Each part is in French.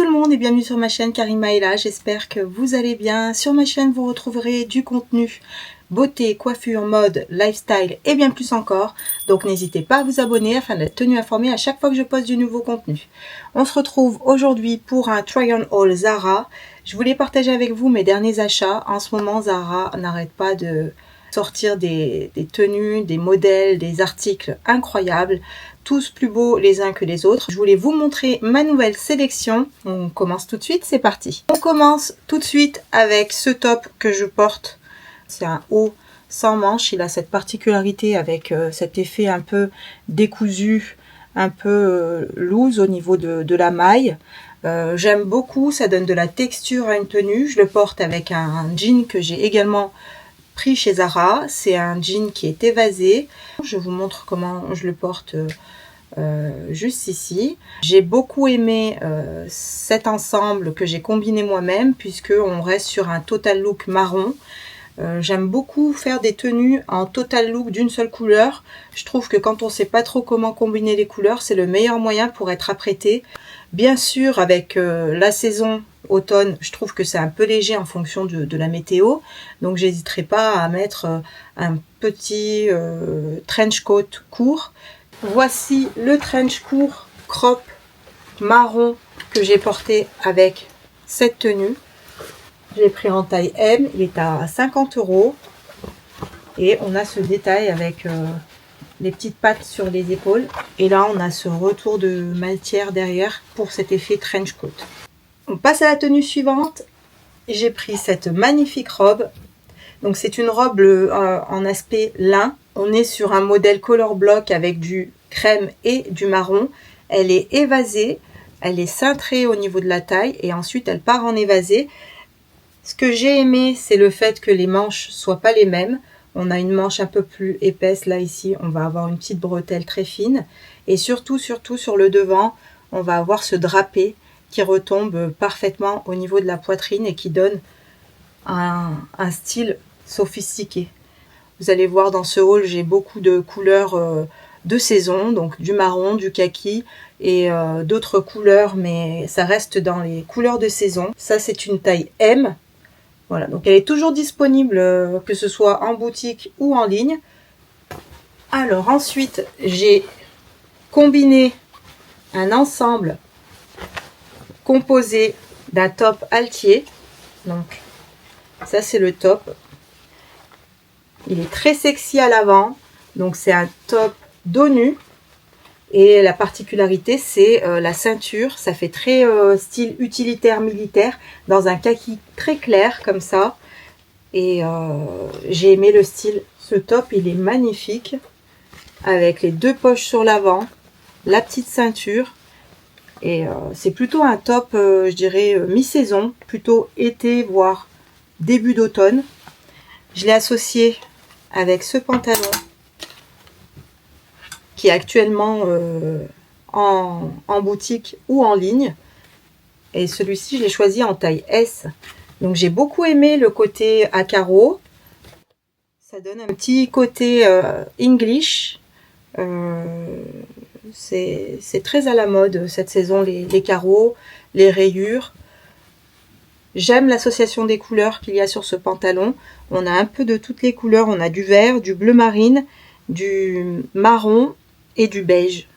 le monde et bienvenue sur ma chaîne Karima est là, j'espère que vous allez bien. Sur ma chaîne vous retrouverez du contenu beauté, coiffure, mode, lifestyle et bien plus encore. Donc n'hésitez pas à vous abonner afin d'être tenu informé à chaque fois que je poste du nouveau contenu. On se retrouve aujourd'hui pour un try on haul Zara. Je voulais partager avec vous mes derniers achats. En ce moment Zara n'arrête pas de sortir des tenues, des modèles, des articles incroyables, tous plus beaux les uns que les autres. Je voulais vous montrer ma nouvelle sélection. On commence tout de suite, c'est parti. On commence tout de suite avec ce top que je porte. C'est un haut sans manches, il a cette particularité avec cet effet un peu décousu, un peu loose au niveau de la maille. J'aime beaucoup, ça donne de la texture à une tenue. Je le porte avec un jean que j'ai également pris chez Zara. C'est un jean qui est évasé. Je vous montre comment je le porte juste ici. J'ai beaucoup aimé cet ensemble que j'ai combiné moi-même puisque on reste sur un total look marron. J'aime beaucoup faire des tenues en total look d'une seule couleur. Je trouve que quand on ne sait pas trop comment combiner les couleurs, c'est le meilleur moyen pour être apprêté. Bien sûr, avec la saison automne, je trouve que c'est un peu léger en fonction de la météo. Donc, j'hésiterai pas à mettre un petit trench coat court. Voici le trench court crop marron que j'ai porté avec cette tenue. Je l'ai pris en taille M, il est à 50 €. Et on a ce détail avec les petites pattes sur les épaules. Et là, on a ce retour de matière derrière pour cet effet trench coat. On passe à la tenue suivante. J'ai pris cette magnifique robe. Donc c'est une robe en aspect lin. On est sur un modèle color block avec du crème et du marron. Elle est évasée, elle est cintrée au niveau de la taille et ensuite elle part en évasé. Ce que j'ai aimé, c'est le fait que les manches soient pas les mêmes. On a une manche un peu plus épaisse. Là, ici, on va avoir une petite bretelle très fine. Et surtout sur le devant, on va avoir ce drapé qui retombe parfaitement au niveau de la poitrine et qui donne un style sophistiqué. Vous allez voir dans ce haul, j'ai beaucoup de couleurs de saison, donc du marron, du kaki et d'autres couleurs, mais ça reste dans les couleurs de saison. Ça, c'est une taille M. Voilà, donc elle est toujours disponible, que ce soit en boutique ou en ligne. Alors ensuite, j'ai combiné un ensemble composé d'un top altier. Donc ça, c'est le top. Il est très sexy à l'avant. Donc c'est un top dos nu. Et la particularité, c'est la ceinture. Ça fait très style utilitaire militaire dans un kaki très clair comme ça. Et j'ai aimé le style. Ce top, il est magnifique avec les deux poches sur l'avant, la petite ceinture. Et c'est plutôt un top, je dirais, mi-saison, plutôt été, voire début d'automne. Je l'ai associé avec ce pantalon qui est actuellement en boutique ou en ligne. Et celui-ci, je l'ai choisi en taille S. Donc, j'ai beaucoup aimé le côté à carreaux. Ça donne un petit côté English. C'est très à la mode cette saison, les carreaux, les rayures. J'aime l'association des couleurs qu'il y a sur ce pantalon. On a un peu de toutes les couleurs. On a du vert, du bleu marine, du marron et du beige.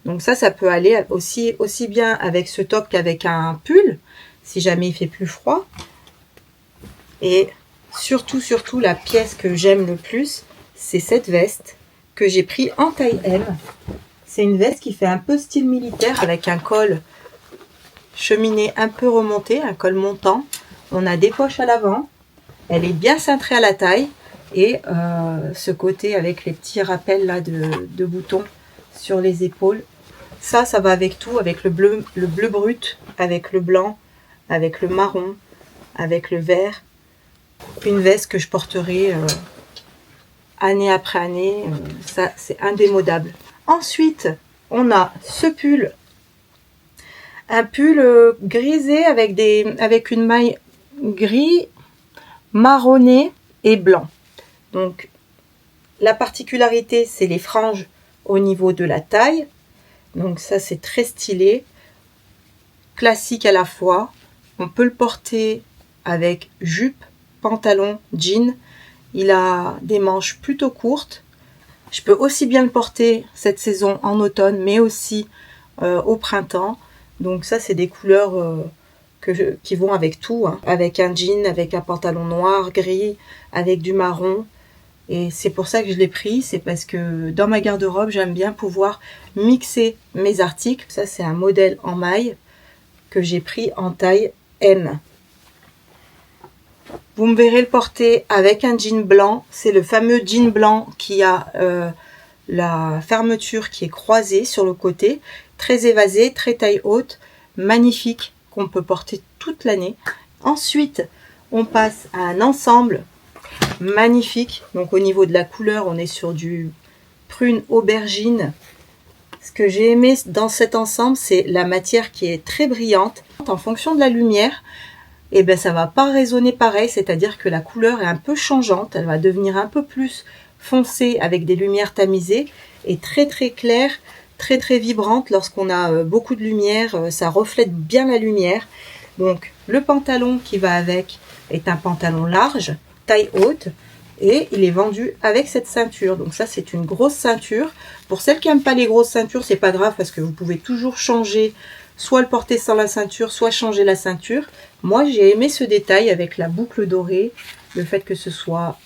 Donc ça peut aller aussi bien avec ce top qu'avec un pull, si jamais il fait plus froid. Et surtout, la pièce que j'aime le plus, c'est cette veste que j'ai pris en taille M. C'est une veste qui fait un peu style militaire avec un col cheminé un peu remonté, un col montant. On a des poches à l'avant. Elle est bien cintrée à la taille. Et ce côté avec les petits rappels là de boutons sur les épaules. Ça va avec tout, avec le bleu brut, avec le blanc, avec le marron, avec le vert. Une veste que je porterai année après année. Ça, c'est indémodable. Ensuite, on a ce pull. Un pull grisé avec une maille gris, marronné et blanc. Donc, la particularité, c'est les franges au niveau de la taille. Donc ça, c'est très stylé. classique à la fois. On peut le porter avec jupe, pantalon, jean. Il a des manches plutôt courtes. Je peux aussi bien le porter cette saison en automne, mais aussi au printemps. Donc ça, c'est des couleurs qui vont avec tout, hein. Avec un jean, avec un pantalon noir, gris, avec du marron. Et c'est pour ça que je l'ai pris, c'est parce que dans ma garde-robe, j'aime bien pouvoir mixer mes articles. Ça, c'est un modèle en maille que j'ai pris en taille M. Vous me verrez le porter avec un jean blanc. C'est le fameux jean blanc qui a la fermeture qui est croisée sur le côté. Très évasé, très taille haute, magnifique, qu'on peut porter toute l'année. Ensuite, on passe à un ensemble magnifique. Donc au niveau de la couleur, on est sur du prune aubergine. Ce que j'ai aimé dans cet ensemble, c'est la matière qui est très brillante. En fonction de la lumière, et ben ça va pas résonner pareil, c'est-à-dire que la couleur est un peu changeante, elle va devenir un peu plus foncée avec des lumières tamisées et très très claire, très très vibrante lorsqu'on a beaucoup de lumière, ça reflète bien la lumière. Donc le pantalon qui va avec est un pantalon large, taille haute, et il est vendu avec cette ceinture. Donc ça, c'est une grosse ceinture. Pour celles qui n'aiment pas les grosses ceintures, c'est pas grave parce que vous pouvez toujours changer, soit le porter sans la ceinture, soit changer la ceinture. Moi, j'ai aimé ce détail avec la boucle dorée, le fait que ce soit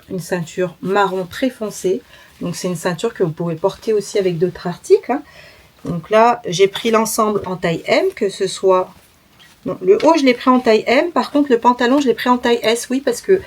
une ceinture marron très foncée. Donc c'est une ceinture que vous pouvez porter aussi avec d'autres articles, hein. Donc là, j'ai pris l'ensemble en taille M, que ce soit... Non, le haut, je l'ai pris en taille M. Par contre, le pantalon, je l'ai pris en taille S, oui, parce que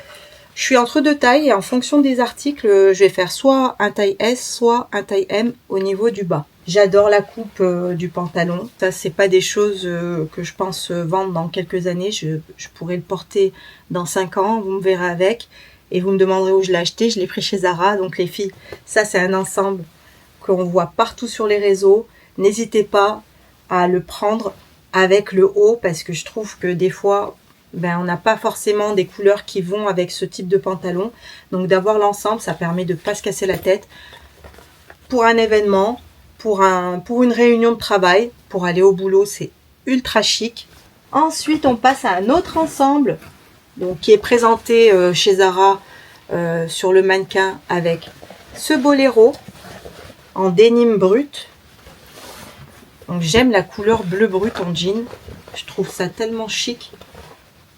je suis entre deux tailles et en fonction des articles, je vais faire soit un taille S, soit un taille M au niveau du bas. J'adore la coupe du pantalon. Ça, c'est pas des choses que je pense vendre dans quelques années. Je pourrais le porter dans 5 ans. Vous me verrez avec. Et vous me demanderez où je l'ai acheté. Je l'ai pris chez Zara. Donc les filles, ça, c'est un ensemble qu'on voit partout sur les réseaux. N'hésitez pas à le prendre avec le haut parce que je trouve que des fois... on n'a pas forcément des couleurs qui vont avec ce type de pantalon. Donc d'avoir l'ensemble, ça permet de ne pas se casser la tête. Pour un événement, pour une réunion de travail, pour aller au boulot, c'est ultra chic. Ensuite, on passe à un autre ensemble donc, qui est présenté chez Zara sur le mannequin avec ce boléro en denim brut. Donc j'aime la couleur bleu brut en jean. Je trouve ça tellement chic.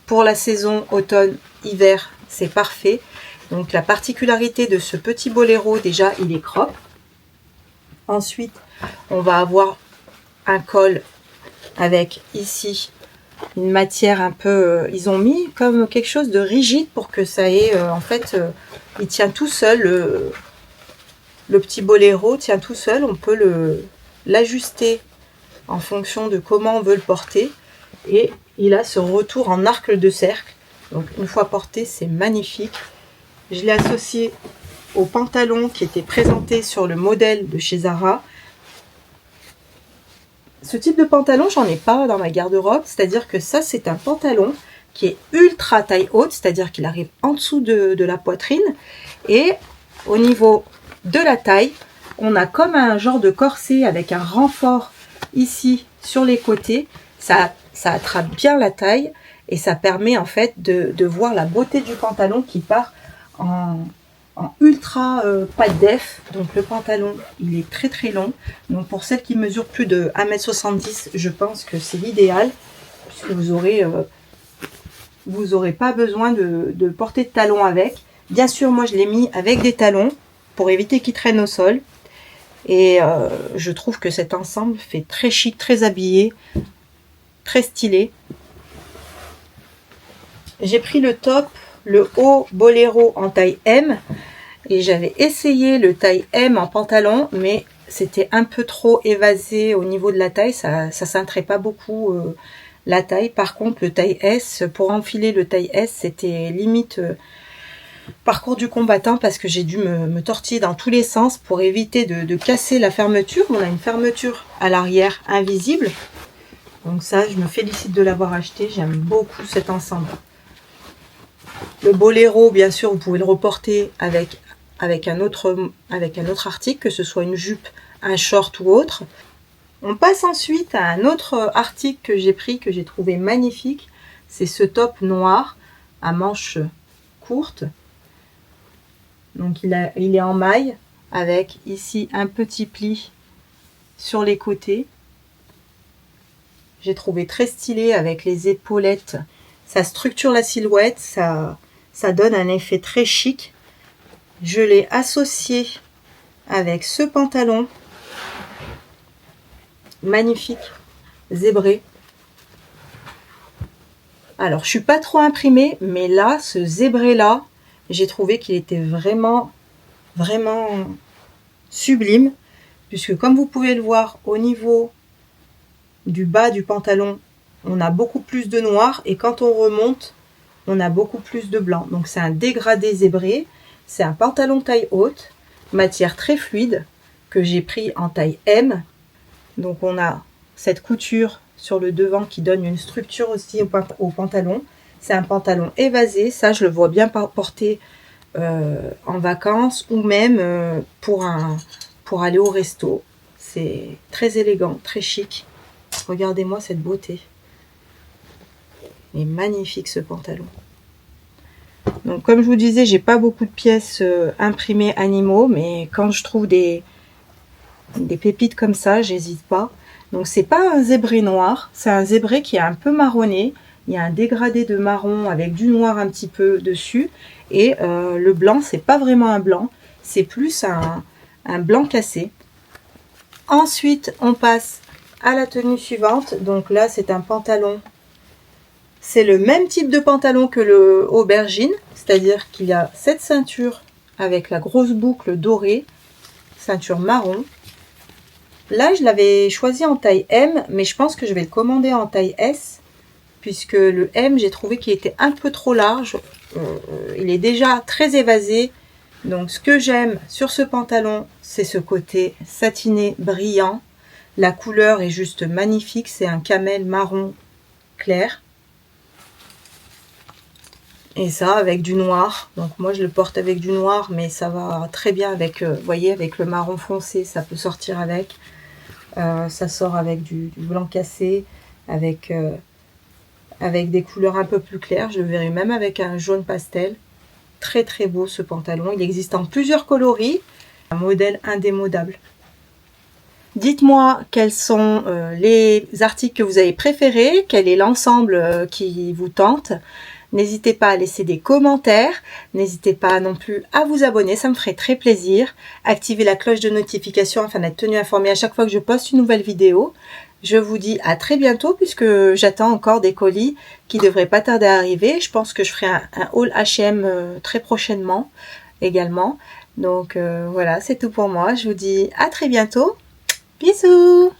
Pour la saison automne-hiver, c'est parfait. Donc la particularité de ce petit boléro, déjà, il est crop. Ensuite, on va avoir un col avec ici une matière un peu... ils ont mis comme quelque chose de rigide pour que ça ait... il tient tout seul. Le petit boléro tient tout seul. On peut l'ajuster en fonction de comment on veut le porter. Et il a ce retour en arc de cercle. Donc une fois porté, c'est magnifique. Je l'ai associé au pantalon qui était présenté sur le modèle de chez Zara. Ce type de pantalon, j'en ai pas dans ma garde-robe. C'est-à-dire que ça, c'est un pantalon qui est ultra taille haute. C'est-à-dire qu'il arrive en dessous de la poitrine. Et au niveau de la taille, on a comme un genre de corset avec un renfort ici sur les côtés. Ça attrape bien la taille et ça permet en fait de voir la beauté du pantalon qui part en ultra pas def. Donc le pantalon, il est très très long. Donc pour celles qui mesurent plus de 1m70, je pense que c'est l'idéal puisque vous aurez pas besoin de porter de talons avec. Bien sûr, moi je l'ai mis avec des talons pour éviter qu'il traîne au sol. Et je trouve que cet ensemble fait très chic, très habillé, très stylé. J'ai pris le top, le haut boléro en taille M. Et j'avais essayé le taille M en pantalon, mais c'était un peu trop évasé au niveau de la taille. Ça cintrait pas beaucoup la taille. Par contre, le taille S, pour enfiler le taille S, c'était limite... parcours du combattant parce que j'ai dû me tortiller dans tous les sens pour éviter de casser la fermeture. On a une fermeture à l'arrière invisible. Donc ça, je me félicite de l'avoir acheté. J'aime beaucoup cet ensemble. Le boléro, bien sûr, vous pouvez le reporter avec un autre article, que ce soit une jupe, un short ou autre. On passe ensuite à un autre article que j'ai pris, que j'ai trouvé magnifique. C'est ce top noir à manches courtes. Donc il est en maille avec ici un petit pli sur les côtés. J'ai trouvé très stylé avec les épaulettes. Ça structure la silhouette, ça donne un effet très chic. Je l'ai associé avec ce pantalon magnifique, zébré. Alors, je suis pas trop imprimée, mais là, ce zébré-là, j'ai trouvé qu'il était vraiment, vraiment sublime. Puisque comme vous pouvez le voir, au niveau du bas du pantalon, on a beaucoup plus de noir. Et quand on remonte, on a beaucoup plus de blanc. Donc, c'est un dégradé zébré. C'est un pantalon taille haute, matière très fluide, que j'ai pris en taille M. Donc, on a cette couture sur le devant qui donne une structure aussi au pantalon. C'est un pantalon évasé, ça je le vois bien porter en vacances ou même pour aller au resto. C'est très élégant, très chic. Regardez-moi cette beauté. Il est magnifique ce pantalon. Donc comme je vous disais, j'ai pas beaucoup de pièces imprimées animaux, mais quand je trouve des pépites comme ça, j'hésite pas. Donc c'est pas un zébré noir, c'est un zébré qui est un peu marronné. Il y a un dégradé de marron avec du noir un petit peu dessus. Et le blanc, c'est pas vraiment un blanc, c'est plus un blanc cassé. Ensuite, on passe à la tenue suivante. Donc là, c'est un pantalon. C'est le même type de pantalon que le aubergine, c'est-à-dire qu'il y a cette ceinture avec la grosse boucle dorée, ceinture marron. Là, je l'avais choisi en taille M, mais je pense que je vais le commander en taille S, puisque le M, j'ai trouvé qu'il était un peu trop large. Il est déjà très évasé. Donc, ce que j'aime sur ce pantalon, c'est ce côté satiné, brillant. La couleur est juste magnifique. C'est un camel marron clair. Et ça, avec du noir. Donc, moi, je le porte avec du noir, mais ça va très bien avec, vous voyez, avec le marron foncé. Ça peut sortir avec. Ça sort avec du blanc cassé, avec des couleurs un peu plus claires. Je le verrai même avec un jaune pastel. Très très beau ce pantalon. Il existe en plusieurs coloris. Un modèle indémodable. Dites-moi quels sont les articles que vous avez préférés. Quel est l'ensemble qui vous tente. N'hésitez pas à laisser des commentaires. N'hésitez pas non plus à vous abonner, ça me ferait très plaisir. Activez la cloche de notification afin d'être tenu informé à chaque fois que je poste une nouvelle vidéo. Je vous dis à très bientôt puisque j'attends encore des colis qui devraient pas tarder à arriver. Je pense que je ferai un haul H&M très prochainement également. Donc voilà, c'est tout pour moi. Je vous dis à très bientôt. Bisous!